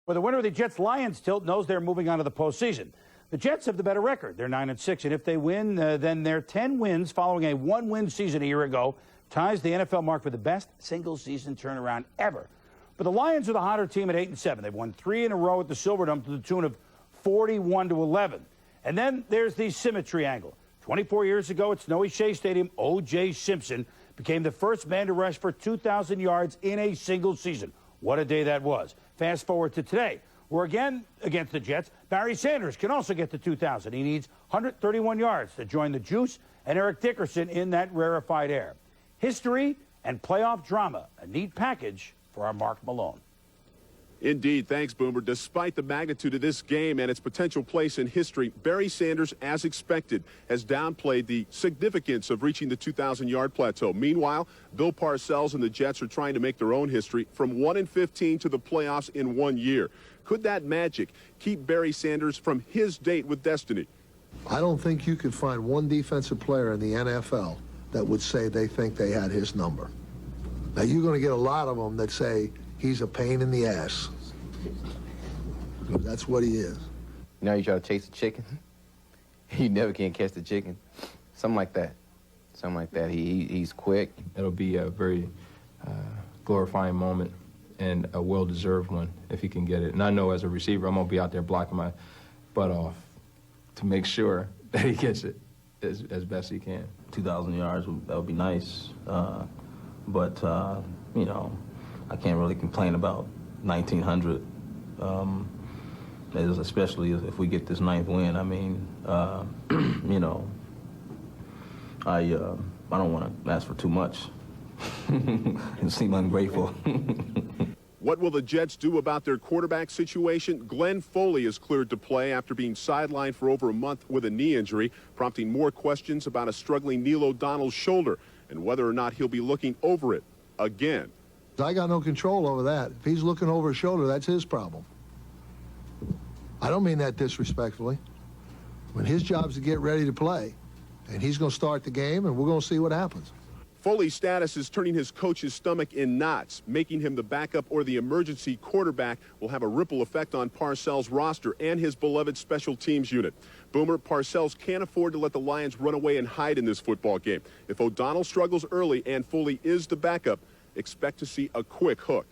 Well, the winner of the Jets-Lions tilt knows they're moving on to the postseason. The Jets have the better record. They're 9-6, and if they win, then their 10 wins following a one-win season a year ago ties the NFL mark for the best single-season turnaround ever. But the Lions are the hotter team at 8-7. They've won 3 in a row at the Silverdome to the tune of 41-11. And then there's the symmetry angle. 24 years ago at Snowy Shea Stadium, O.J. Simpson became the first man to rush for 2,000 yards in a single season. What a day that was. Fast forward to today. We're again against the Jets. Barry Sanders can also get to 2,000. He needs 131 yards to join the Juice and Eric Dickerson in that rarefied air. History and playoff drama, a neat package for our Mark Malone. Indeed. Thanks, Boomer. Despite the magnitude of this game and its potential place in history, Barry Sanders, as expected, has downplayed the significance of reaching the 2,000-yard plateau. Meanwhile, Bill Parcells and the Jets are trying to make their own history from 1-15 to the playoffs in 1 year. Could that magic keep Barry Sanders from his date with destiny? I don't think you could find one defensive player in the NFL that would say they think they had his number. Now, you're going to get a lot of them that say he's a pain in the ass. That's what he is. You know, you try to chase a chicken, you never can catch the chicken. Something like that. Something like that. He's quick. It'll be a very glorifying moment and a well-deserved one if he can get it. And I know as a receiver, I'm going to be out there blocking my butt off to make sure that he gets it as best he can. 2,000 yards, that would be nice. But you know, I can't really complain about 1,900, especially if we get this 9th win. I mean, you know, I don't want to ask for too much and seem ungrateful. What will the Jets do about their quarterback situation? Glenn Foley is cleared to play after being sidelined for over a month with a knee injury, prompting more questions about a struggling Neil O'Donnell's shoulder and whether or not he'll be looking over it again. I got no control over that. If he's looking over his shoulder, that's his problem. I don't mean that disrespectfully. When his job is to get ready to play, and he's going to start the game, and we're going to see what happens. Foley's status is turning his coach's stomach in knots. Making him the backup or the emergency quarterback will have a ripple effect on Parcells' roster and his beloved special teams unit. Boomer, Parcells can't afford to let the Lions run away and hide in this football game. If O'Donnell struggles early and Foley is the backup, expect to see a quick hook.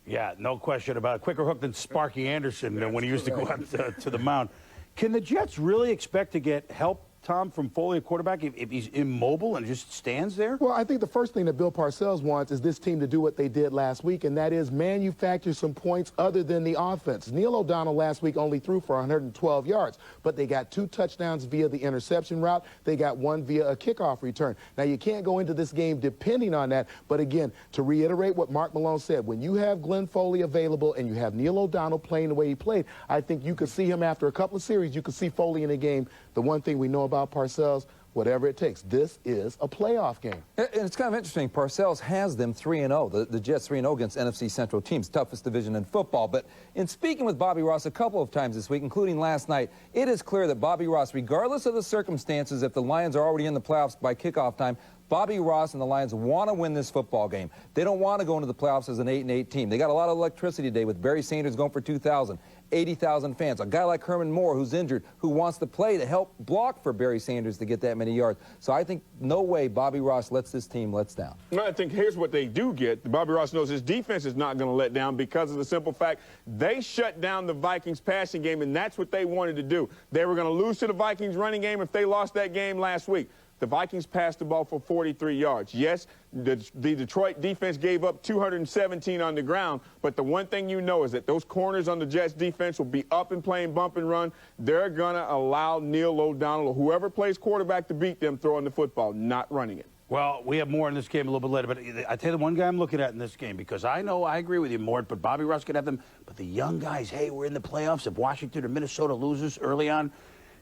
Yeah, no question about it. Quicker hook than Sparky Anderson when he used to go out to the mound. Can the Jets really expect to get help, Tom, from Foley, a quarterback, if he's immobile and just stands there? Well, I think the first thing that Bill Parcells wants is this team to do what they did last week, and that is manufacture some points other than the offense. Neil O'Donnell last week only threw for 112 yards, but they got 2 touchdowns via the interception route. They got 1 via a kickoff return. Now, you can't go into this game depending on that, but again, to reiterate what Mark Malone said, when you have Glenn Foley available and you have Neil O'Donnell playing the way he played, I think you could see him after a couple of series. You could see Foley in a game. The one thing we know about Parcells, whatever it takes. This is a playoff game. And it's kind of interesting. Parcells has them 3-0. The Jets 3-0 against NFC Central teams, toughest division in football. But in speaking with Bobby Ross a couple of times this week, including last night, it is clear that Bobby Ross, regardless of the circumstances, if the Lions are already in the playoffs by kickoff time, Bobby Ross and the Lions want to win this football game. They don't want to go into the playoffs as an 8-8 team. They got a lot of electricity today with Barry Sanders going for 2,000, 80,000 fans. A guy like Herman Moore, who's injured, who wants to play to help block for Barry Sanders to get that many yards. So I think no way Bobby Ross lets this team let down. I think here's what they do get. Bobby Ross knows his defense is not going to let down because of the simple fact they shut down the Vikings passing game, and that's what they wanted to do. They were going to lose to the Vikings running game if they lost that game last week. The Vikings passed the ball for 43 yards. Yes, the Detroit defense gave up 217 on the ground, but the one thing you know is that those corners on the Jets defense will be up and playing bump and run. They're going to allow Neil O'Donnell or whoever plays quarterback to beat them throwing the football, not running it. Well, we have more in this game a little bit later, but I tell you the one guy I'm looking at in this game, because I know I agree with you, Mort, but Bobby Ross could have them. But the young guys, hey, we're in the playoffs. If Washington or Minnesota loses early on,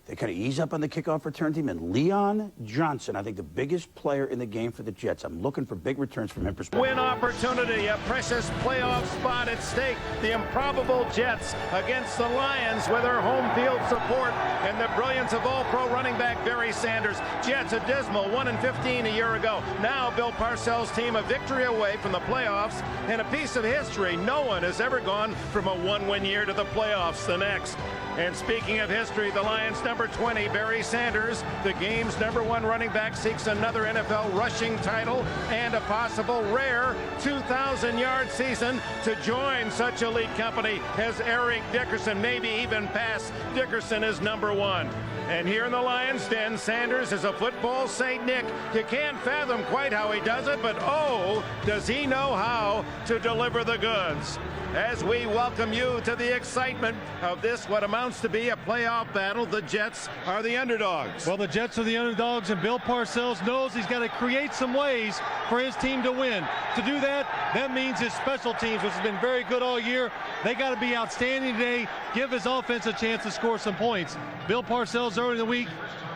They kind of ease up on the kickoff return team. And Leon Johnson, I think the biggest player in the game for the Jets. I'm looking for big returns from him. Win opportunity, a precious playoff spot at stake. The improbable Jets against the Lions with their home field support and the brilliance of all-pro running back Barry Sanders. Jets a dismal 1-15 a year ago. Now Bill Parcells' team a victory away from the playoffs and a piece of history. No one has ever gone from a one-win year to the playoffs the next. And speaking of history, the Lions' number 20, Barry Sanders, the game's #1 running back, seeks another NFL rushing title and a possible rare 2,000-yard season to join such elite company as Eric Dickerson, maybe even pass Dickerson as #1. And here in the Lions' den, Sanders is a football St. Nick. You can't fathom quite how he does it, but oh, does he know how to deliver the goods. As we welcome you to the excitement of this, what amounts to be a playoff battle, the Jets are the underdogs. Well, the Jets are the underdogs, and Bill Parcells knows he's got to create some ways for his team to win. To do that, that means his special teams, which has been very good all year, they got to be outstanding today, give his offense a chance to score some points. Bill Parcells early in the week,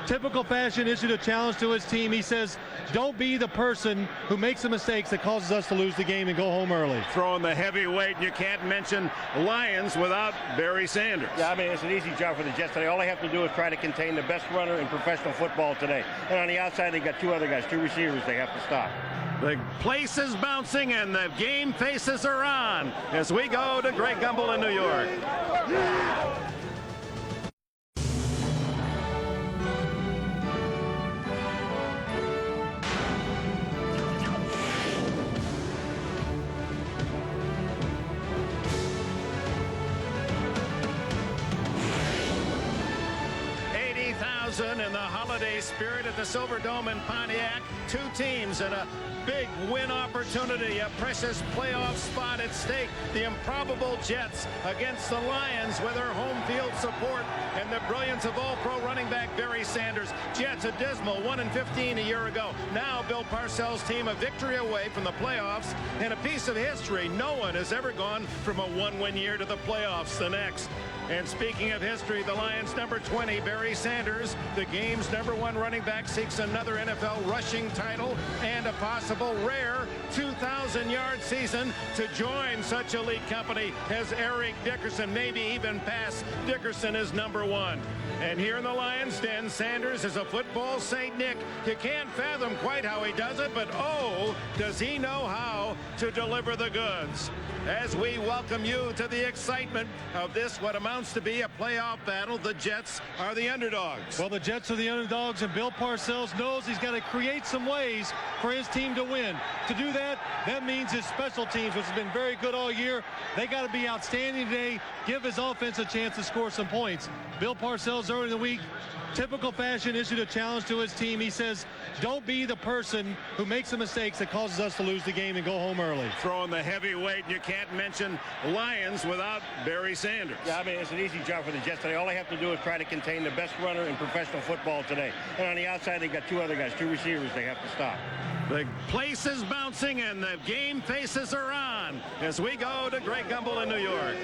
typical fashion, issued a challenge to his team. He says, don't be the person who makes the mistakes that causes us to lose the game and go home early. Throwing the heavyweight, and you can't mention Lions without Barry Sanders. Yeah, I mean, it's an easy job for the Jets today. All they have to do is try to contain the best runner in professional football today. And on the outside, they got two other guys, two receivers they have to stop. The place is bouncing and the game faces are on as we go to Greg Gumbel in New York. In the holiday spirit at the Silverdome in Pontiac, two teams and a big win opportunity, a precious playoff spot at stake. The improbable Jets against the Lions with their home field support and the brilliance of all-pro running back Barry Sanders. Jets a dismal 1-15 a year ago. Now Bill Parcells' team a victory away from the playoffs and a piece of history. No one has ever gone from a one-win year to the playoffs the next. And speaking of history, the Lions' number 20, Barry Sanders, the game's #1 running back, seeks another NFL rushing title and a possible rare 2,000-yard season to join such elite company as Eric Dickerson, maybe even pass Dickerson as #1. And here in the Lions' den, Sanders is a football St. Nick. You can't fathom quite how he does it, but oh, does he know how to deliver the goods. As we welcome you to the excitement of this, what amounts to be a playoff battle, the Jets are the underdogs. Well, the Jets are the underdogs, and Bill Parcells knows he's got to create some ways for his team to win. To do that, that means his special teams, which has been very good all year, they got to be outstanding today, give his offense a chance to score some points. Bill Parcells early in the week, typical fashion, issued a challenge to his team. He says, don't be the person who makes the mistakes that causes us to lose the game and go home early. Throwing the heavyweight, and you can't mention Lions without Barry Sanders. Yeah, I mean, it's an easy job for the Jets today. All they have to do is try to contain the best runner in professional football today. And on the outside, they got two other guys, two receivers they have to stop. The place is bouncing and the game faces are on as we go to Greg Gumbel in New York.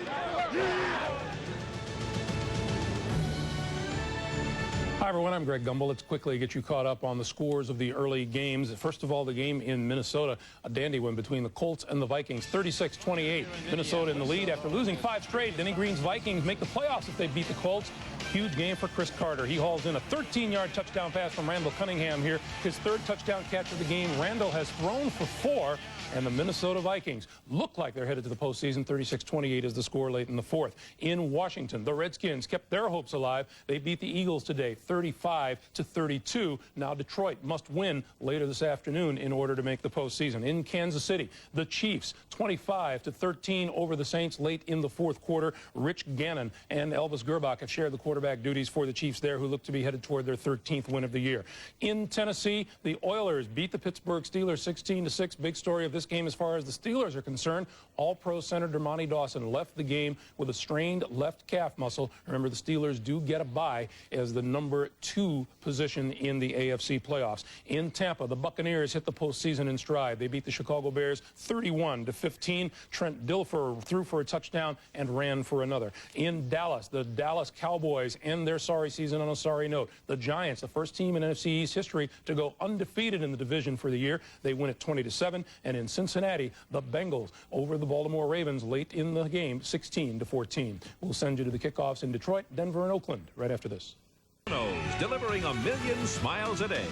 Hi, everyone. I'm Greg Gumbel. Let's quickly get you caught up on the scores of the early games. First of all, the game in Minnesota, a dandy win between the Colts and the Vikings, 36-28. Minnesota in the lead after losing 5 straight. Denny Green's Vikings make the playoffs if they beat the Colts. Huge game for Chris Carter. He hauls in a 13-yard touchdown pass from Randall Cunningham here. His 3rd touchdown catch of the game. Randall has thrown for 4. And the Minnesota Vikings look like they're headed to the postseason. 36-28 is the score late in the 4th. In Washington, the Redskins kept their hopes alive. They beat the Eagles today, 35-32. Now Detroit must win later this afternoon in order to make the postseason. In Kansas City, the Chiefs, 25-13 over the Saints late in the 4th quarter. Rich Gannon and Elvis Gerbach have shared the quarterback duties for the Chiefs there, who look to be headed toward their 13th win of the year. In Tennessee, the Oilers beat the Pittsburgh Steelers 16-6. Big story of this game as far as the Steelers are concerned. All-Pro center Dermontti Dawson left the game with a strained left calf muscle. Remember, the Steelers do get a bye as the number number 2 position in the AFC playoffs. In Tampa, the Buccaneers hit the postseason in stride. They beat the Chicago Bears 31-15. Trent Dilfer threw for a touchdown and ran for another. In Dallas, the Dallas Cowboys end their sorry season on a sorry note. The Giants, the first team in NFC East history to go undefeated in the division for the year, they win it 20-7. And in Cincinnati, the Bengals over the Baltimore Ravens late in the game, 16-14. We'll send you to the kickoffs in Detroit, Denver, and Oakland right after this. Delivering 1 million smiles a day.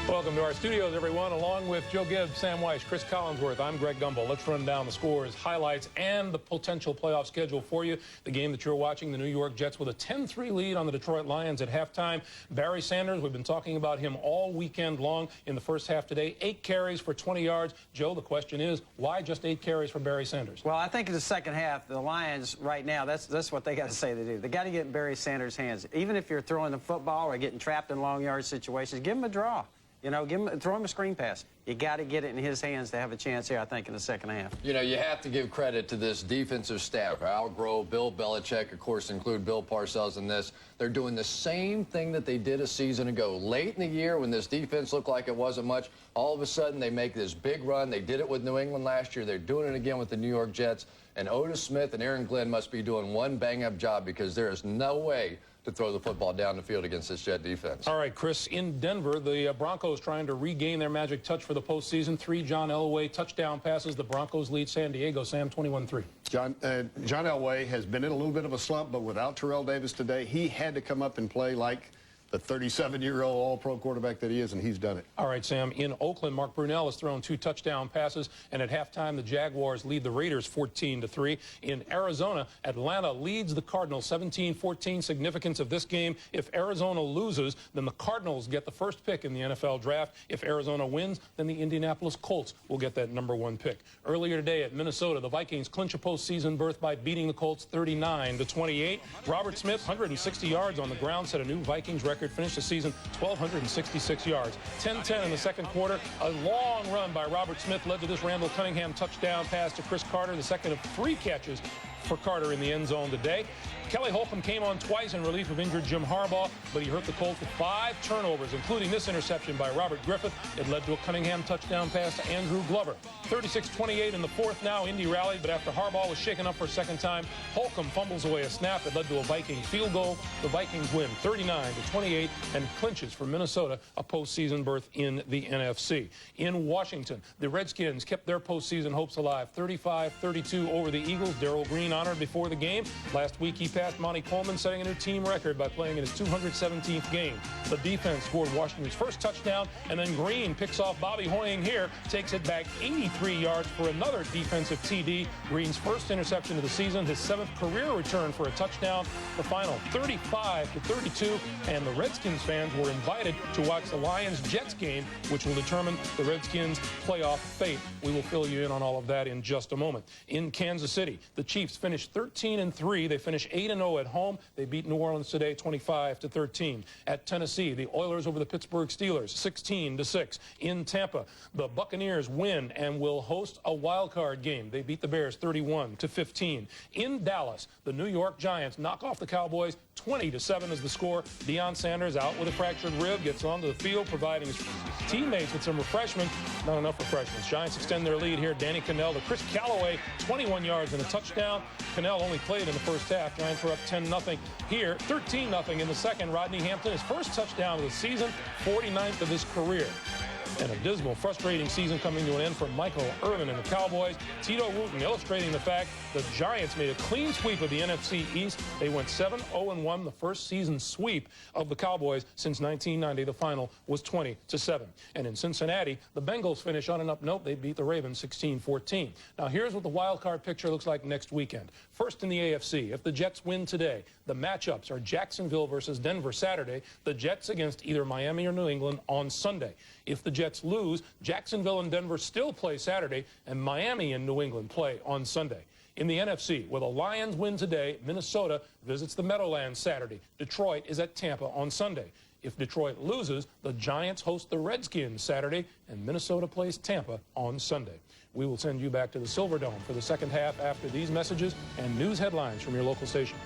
Welcome to our studios, everyone. Along with Joe Gibbs, Sam Weiss, Chris Collinsworth, I'm Greg Gumbel. Let's run down the scores, highlights, and the potential playoff schedule for you. The game that you're watching, the New York Jets with a 10-3 lead on the Detroit Lions at halftime. Barry Sanders, we've been talking about him all weekend long in the first half today. 8 carries for 20 yards. Joe, the question is, why just 8 carries for Barry Sanders? Well, I think in the second half, the Lions right now, that's what they got to say they do. They got to get in Barry Sanders' hands. Even if you're throwing the football or getting trapped in long yard situations, give him a draw. You know, throw him a screen pass. You got to get it in his hands to have a chance here, I think, in the second half. You know, you have to give credit to this defensive staff. Al Grove, Bill Belichick, of course, include Bill Parcells in this. They're doing the same thing that they did a season ago. Late in the year, when this defense looked like it wasn't much, all of a sudden they make this big run. They did it with New England last year. They're doing it again with the New York Jets. And Otis Smith and Aaron Glenn must be doing one bang-up job because there is no way to throw the football down the field against this Jet defense. All right, Chris, in Denver, the Broncos trying to regain their magic touch for the postseason. 3 John Elway touchdown passes. The Broncos lead San Diego. Sam, 21-3. John Elway has been in a little bit of a slump, but without Terrell Davis today, he had to come up and play like the 37-year-old all-pro quarterback that he is, and he's done it. All right, Sam. In Oakland, Mark Brunell has thrown 2 touchdown passes, and at halftime, the Jaguars lead the Raiders 14-3. In Arizona, Atlanta leads the Cardinals 17-14. Significance of this game: if Arizona loses, then the Cardinals get the first pick in the NFL draft. If Arizona wins, then the Indianapolis Colts will get that #1 pick. Earlier today at Minnesota, the Vikings clinch a postseason berth by beating the Colts 39-28. Robert Smith, 160 yards on the ground, set a new Vikings record. Finished the season 1,266 yards. 10-10 in the second quarter. A long run by Robert Smith led to this Randall Cunningham touchdown pass to Chris Carter, the second of 3 catches for Carter in the end zone today. Kelly Holcomb came on twice in relief of injured Jim Harbaugh, but he hurt the Colts with 5 turnovers, including this interception by Robert Griffith. It led to a Cunningham touchdown pass to Andrew Glover. 36-28 in the fourth now. Indy rallied, but after Harbaugh was shaken up for a second time, Holcomb fumbles away a snap that led to a Viking field goal. The Vikings win 39-28 and clinches for Minnesota a postseason berth in the NFC. In Washington, the Redskins kept their postseason hopes alive. 35-32 over the Eagles. Darrell Green honored before the game. Last week, he passed Monty Coleman, setting a new team record by playing in his 217th game. The defense scored Washington's first touchdown, and then Green picks off Bobby Hoying here, takes it back 83 yards for another defensive TD. Green's first interception of the season, his 7th career return for a touchdown. The final 35-32, and the Redskins fans were invited to watch the Lions-Jets game, which will determine the Redskins' playoff fate. We will fill you in on all of that in just a moment. In Kansas City, the Chiefs finished 13-3. They finished 8-0 at home. They beat New Orleans today 25-13. At Tennessee, the Oilers over the Pittsburgh Steelers 16-6. In Tampa, the Buccaneers win and will host a wild card game. They beat the Bears 31-15. In Dallas, the New York Giants knock off the Cowboys 20-7 is the score. Deion Sanders out with a fractured rib, gets onto the field, providing his teammates with some refreshment. Not enough refreshments. Giants extend their lead here. Danny Cannell to Chris Callaway, 21 yards and a touchdown. Cannell only played in the first half. Giants were up 10-0 here, 13-0 in the second. Rodney Hampton, his first touchdown of the season, 49th of his career. And a dismal, frustrating season coming to an end for Michael Irvin and the Cowboys. Tito Wooten illustrating the fact the Giants made a clean sweep of the NFC East. They went 7-0-1, the first season sweep of the Cowboys since 1990. The final was 20-7. And in Cincinnati, the Bengals finish on an up note. They beat the Ravens 16-14. Now here's what the wild card picture looks like next weekend. First in the AFC, if the Jets win today, the matchups are Jacksonville versus Denver Saturday, the Jets against either Miami or New England on Sunday. If the Jets lose, Jacksonville and Denver still play Saturday, and Miami and New England play on Sunday. In the NFC, where the Lions win today, Minnesota visits the Meadowlands Saturday. Detroit is at Tampa on Sunday. If Detroit loses, the Giants host the Redskins Saturday, and Minnesota plays Tampa on Sunday. We will send you back to the Silverdome for the second half after these messages and news headlines from your local station.